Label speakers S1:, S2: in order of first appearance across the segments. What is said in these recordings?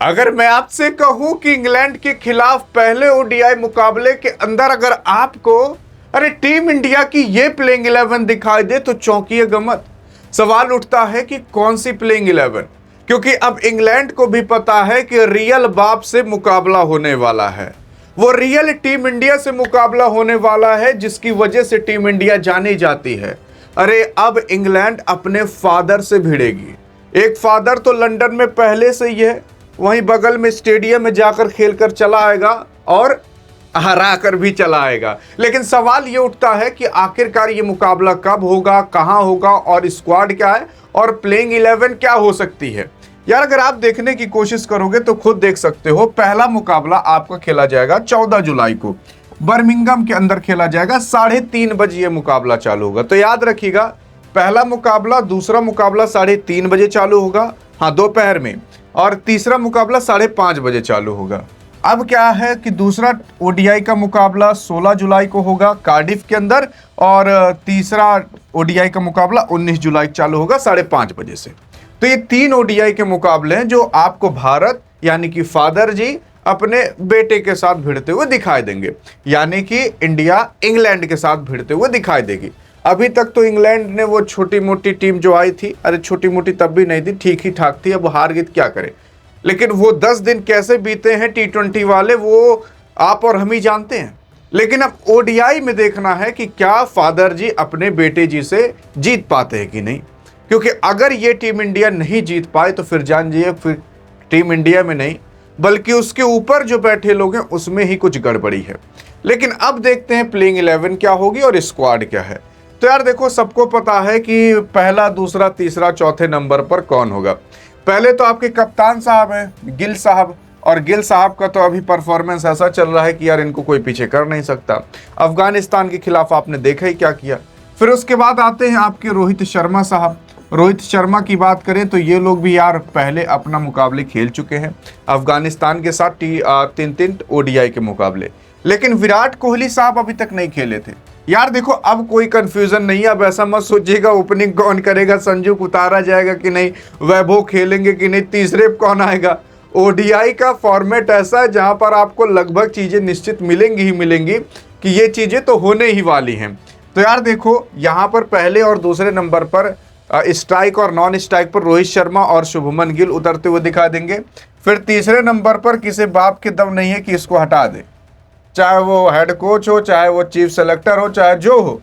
S1: अगर मैं आपसे कहूं कि इंग्लैंड के खिलाफ पहले ओडीआई मुकाबले के अंदर अगर आपको टीम इंडिया की ये प्लेइंग 11 दिखाई दे तो चौंकिएगा मत। सवाल उठता है कि कौन सी प्लेइंग 11, क्योंकि अब इंग्लैंड को भी पता है कि रियल बाप से मुकाबला होने वाला है, वो रियल टीम इंडिया से मुकाबला होने वाला है, जिसकी वजह से टीम इंडिया जानी जाती है। अब इंग्लैंड अपने फादर से भिड़ेगी। एक फादर तो लंदन में पहले से ही है, वहीं बगल में स्टेडियम में जाकर खेलकर चला आएगा और हरा कर भी चला आएगा। लेकिन सवाल ये उठता है कि आखिरकार ये मुकाबला कब होगा, कहां होगा और स्क्वाड क्या है और प्लेइंग 11 क्या हो सकती है। यार अगर आप देखने की कोशिश करोगे तो खुद देख सकते हो, पहला मुकाबला आपका खेला जाएगा 14 जुलाई को बर्मिंघम के अंदर खेला जाएगा। 3:30 बजे ये मुकाबला चालू होगा। तो याद रखिएगा, पहला मुकाबला, दूसरा मुकाबला 3:30 बजे चालू होगा, हाँ दोपहर में, और तीसरा मुकाबला 5:30 बजे चालू होगा। अब क्या है कि दूसरा ओडीआई का मुकाबला 16 जुलाई को होगा कार्डिफ के अंदर, और तीसरा ओडीआई का मुकाबला 19 जुलाई चालू होगा 5:30 बजे से। तो ये 3 ओडीआई के मुकाबले हैं जो आपको भारत यानी कि फादर जी अपने बेटे के साथ भिड़ते हुए दिखाई देंगे, यानी कि इंडिया इंग्लैंड के साथ भिड़ते हुए दिखाई देगी। अभी तक तो इंग्लैंड ने वो छोटी मोटी टीम जो आई थी, छोटी मोटी तब भी नहीं थी, ठीक ही ठाक थी, अब हार गई क्या करे। लेकिन वो 10 दिन कैसे बीते हैं T20 वाले, वो आप और हम ही जानते हैं। लेकिन अब ओडीआई में देखना है कि क्या फादर जी अपने बेटे जी से जीत पाते हैं कि नहीं, क्योंकि अगर ये टीम इंडिया नहीं जीत पाए तो फिर जान जाइए, फिर टीम इंडिया में नहीं बल्कि उसके ऊपर जो बैठे लोग हैं उसमें ही कुछ गड़बड़ी है। लेकिन अब देखते हैं प्लेइंग 11 क्या होगी और स्क्वाड क्या है। तो यार देखो, सबको पता है कि पहला, दूसरा, तीसरा, चौथे नंबर पर कौन होगा। पहले तो आपके कप्तान साहब हैं गिल साहब, और गिल साहब का तो अभी परफॉर्मेंस ऐसा चल रहा है कि यार इनको कोई पीछे कर नहीं सकता। अफगानिस्तान के खिलाफ आपने देखा ही क्या किया। फिर उसके बाद आते हैं आपके रोहित शर्मा साहब। रोहित शर्मा की बात करें तो ये लोग भी यार पहले अपना मुकाबले खेल चुके हैं अफगानिस्तान के साथ 3 ओडीआई के मुकाबले। लेकिन विराट कोहली साहब अभी तक नहीं खेले थे। यार देखो, अब कोई कंफ्यूजन नहीं है। अब ऐसा मत सोचिएगा ओपनिंग कौन करेगा, संजू को उतारा जाएगा कि नहीं, वैभव खेलेंगे कि नहीं, तीसरे कौन आएगा। ओडीआई का फॉर्मेट ऐसा है जहां पर आपको लगभग चीजें निश्चित मिलेंगी ही मिलेंगी कि ये चीजें तो होने ही वाली हैं। तो यार देखो, यहाँ पर पहले और दूसरे नंबर पर स्ट्राइक और नॉन स्ट्राइक पर रोहित शर्मा और शुभमन गिल उतरते हुए दिखा देंगे। फिर तीसरे नंबर पर किसी बाप के दम नहीं है कि इसको हटा दे, चाहे वो हेड कोच हो, चाहे वो चीफ सेलेक्टर हो, चाहे जो हो,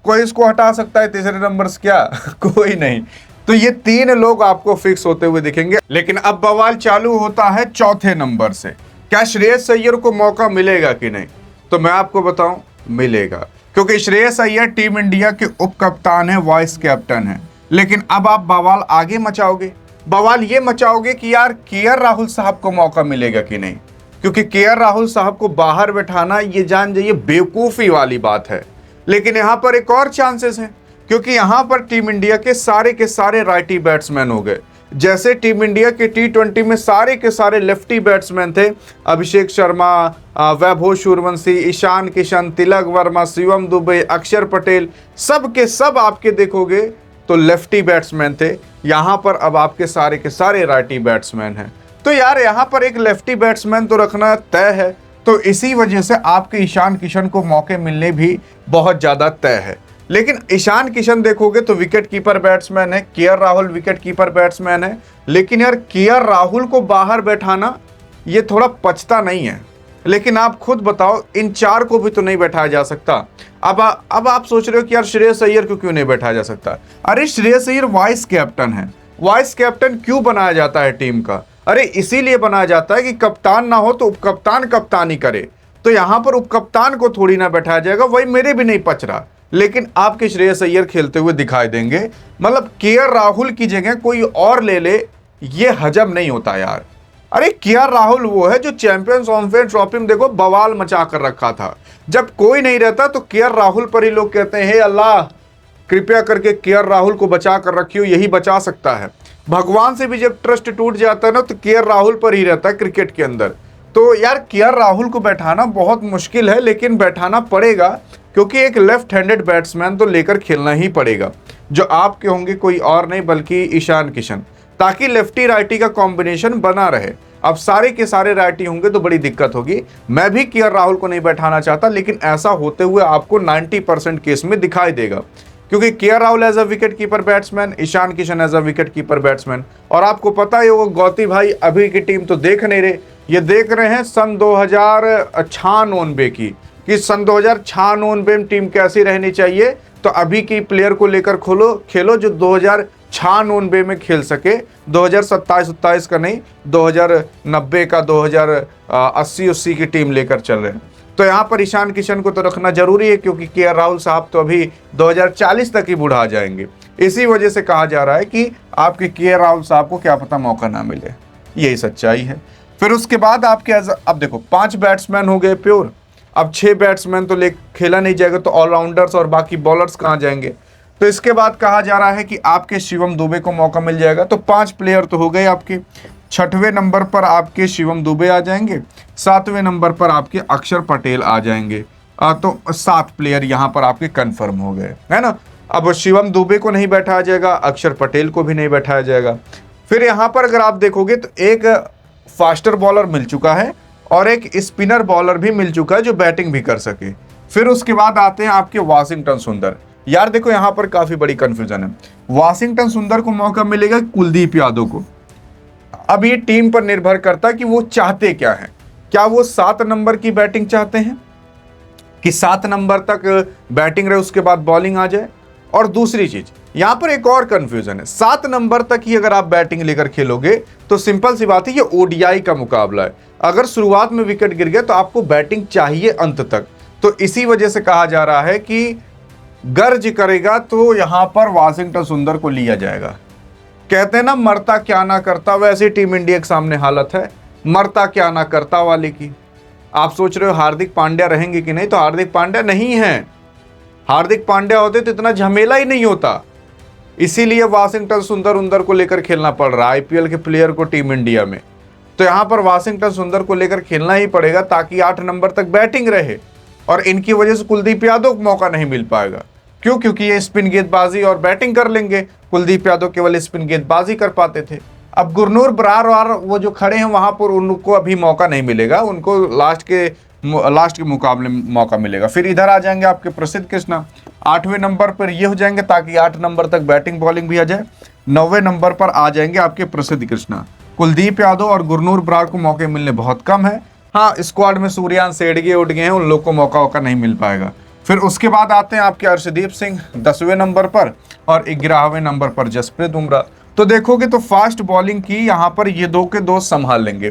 S1: कोई इसको हटा सकता है तीसरे नंबर से क्या कोई नहीं। तो ये 3 लोग आपको फिक्स होते हुए दिखेंगे। लेकिन अब बवाल चालू होता है चौथे नंबर से, क्या श्रेयस अय्यर को मौका मिलेगा कि नहीं। तो मैं आपको बताऊं, मिलेगा, क्योंकि श्रेयस अय्यर टीम इंडिया के उप कप्तान है, वाइस कैप्टन है। लेकिन अब आप बवाल आगे मचाओगे, बवाल ये मचाओगे कि यार केएल राहुल साहब को मौका मिलेगा कि नहीं, क्योंकि केएल राहुल साहब को बाहर बैठाना ये जान जाइए बेवकूफ़ी वाली बात है। लेकिन यहाँ पर एक और चांसेस हैं, क्योंकि यहाँ पर टीम इंडिया के सारे राइटी बैट्समैन हो गए। जैसे टीम इंडिया के T20 में सारे के सारे लेफ्टी बैट्समैन थे, अभिषेक शर्मा, वैभव सूर्यवंशी, ईशान किशन, तिलक वर्मा, शिवम दुबे, अक्षर पटेल, सब के सब आपके देखोगे तो लेफ्टी बैट्समैन थे। यहाँ पर अब आपके सारे के सारे राइटी बैट्समैन हैं। तो यार यहाँ पर एक लेफ्टी बैट्समैन तो रखना तय है। तो इसी वजह से आपके ईशान किशन को मौके मिलने भी बहुत ज़्यादा तय है। लेकिन ईशान किशन देखोगे तो विकेट कीपर बैट्समैन है, KL Rahul wicket keeper batsman है। लेकिन यार केएल राहुल को बाहर बैठाना ये थोड़ा पचता नहीं है। लेकिन आप खुद बताओ, इन 4 को भी तो नहीं बैठाया जा सकता। अब आप सोच रहे हो कि यार श्रेयस अय्यर को क्यों नहीं बैठाया जा सकता। अरे श्रेयस अय्यर वाइस कैप्टन है। वाइस कैप्टन क्यों बनाया जाता है टीम का? अरे इसीलिए बनाया जाता है कि कप्तान ना हो तो उपकप्तान कप्तानी करे। तो यहाँ पर उपकप्तान को थोड़ी ना बैठाया जाएगा, वही मेरे भी नहीं पच रहा। लेकिन आपके श्रेयस अय्यर खेलते हुए दिखाई देंगे। मतलब केएल राहुल की जगह कोई और ले ले, ये हजम नहीं होता यार। अरे केएल राहुल वो है जो चैंपियंस ट्रॉफी में देखो बवाल मचा कर रखा था। जब कोई नहीं रहता तो केएल राहुल पर ही लोग कहते हैं हे अल्लाह कृपया करके केएल राहुल को बचा कर रखियो, यही बचा सकता है। भगवान से भी जब ट्रस्ट टूट जाता है ना तो केएल राहुल पर ही रहता है क्रिकेट के अंदर। तो यार केएल राहुल को बैठाना बहुत मुश्किल है, लेकिन बैठाना पड़ेगा, क्योंकि एक लेफ्ट हैंडेड बैट्समैन तो लेकर खेलना ही पड़ेगा, जो आपके होंगे कोई और नहीं बल्कि ईशान किशन, ताकि लेफ्टी राइटी का कॉम्बिनेशन बना रहे। अब सारे के सारे राइटी होंगे तो बड़ी दिक्कत होगी। मैं भी केएल राहुल को नहीं बैठाना चाहता, लेकिन ऐसा होते हुए आपको 90% केस में दिखाई देगा, क्योंकि KL Rahul as a wicket keeper batsman, Ishan Kishan as a wicket keeper batsman. और आपको पता ही होगा गौती भाई अभी की टीम तो देख नहीं रहे, ये देख रहे हैं सन 2096 की, कि सन 2096 में टीम कैसी रहनी चाहिए। तो अभी की प्लेयर को लेकर खेलो जो 2096 में खेल सके, 2027-28 का नहीं, 2090 का, 2080 की टीम लेकर चल रहे हैं। तो यहाँ पर ईशान किशन को तो रखना जरूरी है, क्योंकि केएल राहुल साहब तो अभी 2040 तक ही बूढ़ा जाएंगे। इसी वजह से कहा जा रहा है कि आपके केएल राहुल साहब को क्या पता मौका ना मिले, यही सच्चाई है। फिर उसके बाद आपके अब देखो 5 बैट्समैन हो गए प्योर, अब 6 बैट्समैन तो खेला नहीं जाएगा, तो ऑलराउंडर्स और बाकी बॉलर्स कहाँ जाएंगे। तो इसके बाद कहा जा रहा है कि आपके शिवम दुबे को मौका मिल जाएगा। तो 5 प्लेयर तो हो गए आपके। 6वें नंबर पर आपके शिवम दुबे आ जाएंगे, 7वें नंबर पर आपके अक्षर पटेल आ जाएंगे। तो 7 प्लेयर यहाँ पर आपके कंफर्म हो गए, है ना। अब शिवम दुबे को नहीं बैठाया जाएगा, अक्षर पटेल को भी नहीं बैठाया जाएगा। फिर यहाँ पर अगर आप देखोगे तो एक फास्टर बॉलर मिल चुका है और एक स्पिनर बॉलर भी मिल चुका है जो बैटिंग भी कर सके। फिर उसके बाद आते हैं आपके वाशिंगटन सुंदर। यार देखो यहाँ पर काफी बड़ी कंफ्यूजन है। वाशिंगटन सुंदर को मौका मिलेगा कुलदीप यादव को। अब ये टीम पर निर्भर करता है कि वो चाहते क्या है। क्या वो 7 नंबर की बैटिंग चाहते हैं कि 7 नंबर तक बैटिंग रहे, उसके बाद बॉलिंग आ जाए। और दूसरी चीज यहां पर एक और कंफ्यूजन है, 7 नंबर तक ही अगर आप बैटिंग लेकर खेलोगे तो सिंपल सी बात है, ये ओडीआई का मुकाबला है। अगर शुरुआत में विकेट गिर गया तो आपको बैटिंग चाहिए अंत तक। तो इसी वजह से कहा जा रहा है कि गर्ज करेगा तो यहां पर वाशिंगटन सुंदर को लिया जाएगा। कहते हैं ना मरता क्या ना करता, वैसे टीम इंडिया के सामने हालत है मरता क्या ना करता वाले की। आप सोच रहे हो हार्दिक पांड्या रहेंगे कि नहीं, तो हार्दिक पांड्या नहीं है। हार्दिक पांड्या होते तो इतना झमेला ही नहीं होता। इसीलिए वाशिंगटन सुंदर को लेकर खेलना पड़ रहा है आईपीएल के प्लेयर को टीम इंडिया में। तो यहां पर वाशिंगटन सुंदर को लेकर खेलना ही पड़ेगा ताकि 8 नंबर तक बैटिंग रहे। और इनकी वजह से कुलदीप यादव को मौका नहीं मिल पाएगा। क्यों? क्योंकि ये स्पिन गेंदबाजी और बैटिंग कर लेंगे। कुलदीप यादव केवल स्पिन गेंदबाजी कर पाते थे। अब गुरनूर बरार और वो जो खड़े हैं वहां पर उनको अभी मौका नहीं मिलेगा, उनको लास्ट के मुकाबले में मौका मिलेगा। फिर इधर आ जाएंगे आपके प्रसिद्ध कृष्णा, 8वें नंबर पर ये हो जाएंगे ताकि 8 नंबर तक बैटिंग बॉलिंग भी आ जाए। 9वें नंबर पर आ जाएंगे आपके प्रसिद्ध कृष्णा। कुलदीप यादव और गुरनूर बरार को मौके मिलने बहुत कम है। हाँ, स्क्वाड में सूर्यान सेडगे उठ गए हैं, उन लोग को मौका नहीं मिल पाएगा। फिर उसके बाद आते हैं आपके अर्शदीप सिंह 10वें नंबर पर और 11वें नंबर पर जसप्रीत बुमराह। तो देखोगे तो फास्ट बॉलिंग की यहाँ पर ये 2 के 2 संभाल लेंगे।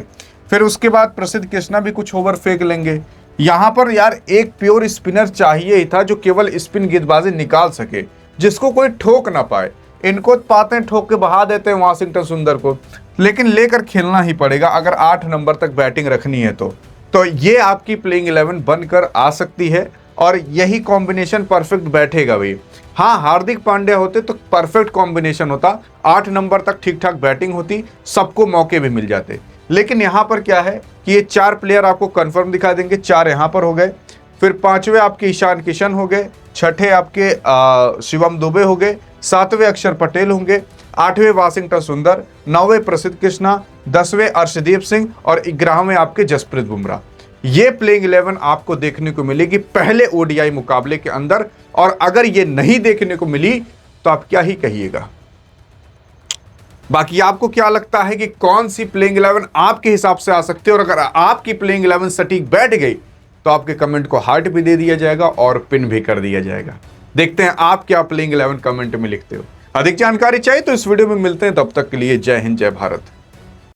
S1: फिर उसके बाद प्रसिद्ध कृष्णा भी कुछ ओवर फेंक लेंगे। यहाँ पर यार एक प्योर स्पिनर चाहिए ही था जो केवल स्पिन गेंदबाजी निकाल सके, जिसको कोई ठोक ना पाए। इनको पाते हैं ठोक के बहा देते हैं वाशिंगटन सुंदर को, लेकिन लेकर खेलना ही पड़ेगा अगर 8 नंबर तक बैटिंग रखनी है। तो ये आपकी प्लेइंग 11 बनकर आ सकती है और यही कॉम्बिनेशन परफेक्ट बैठेगा भाई। हाँ, हार्दिक पांड्या होते तो परफेक्ट कॉम्बिनेशन होता, 8 नंबर तक ठीक ठाक बैटिंग होती, सबको मौके भी मिल जाते। लेकिन यहाँ पर क्या है कि ये 4 प्लेयर आपको कंफर्म दिखा देंगे, 4 यहाँ पर हो गए। फिर 5वें आपके ईशान किशन हो गए, 6ठे आपके शिवम दुबे हो गए, 7वें अक्षर पटेल होंगे, 8वें वाशिंगटन सुंदर, 9वें प्रसिद्ध कृष्णा, 10वें अर्शदीप सिंह और 11वें आपके जसप्रीत बुमराह। ये प्लेइंग 11 आपको देखने को मिलेगी पहले ओडीआई मुकाबले के अंदर। और अगर ये नहीं देखने को मिली तो आप क्या ही कहिएगा। बाकी आपको क्या लगता है कि कौन सी प्लेइंग 11 आपके हिसाब से आ सकती है, और अगर आपकी प्लेइंग 11 सटीक बैठ गई तो आपके कमेंट को हार्ट भी दे दिया जाएगा और पिन भी कर दिया जाएगा। देखते हैं आप क्या प्लेइंग 11 कमेंट में लिखते हो। अधिक जानकारी चाहिए तो इस वीडियो में मिलते हैं, तब तक के लिए जय हिंद जय भारत।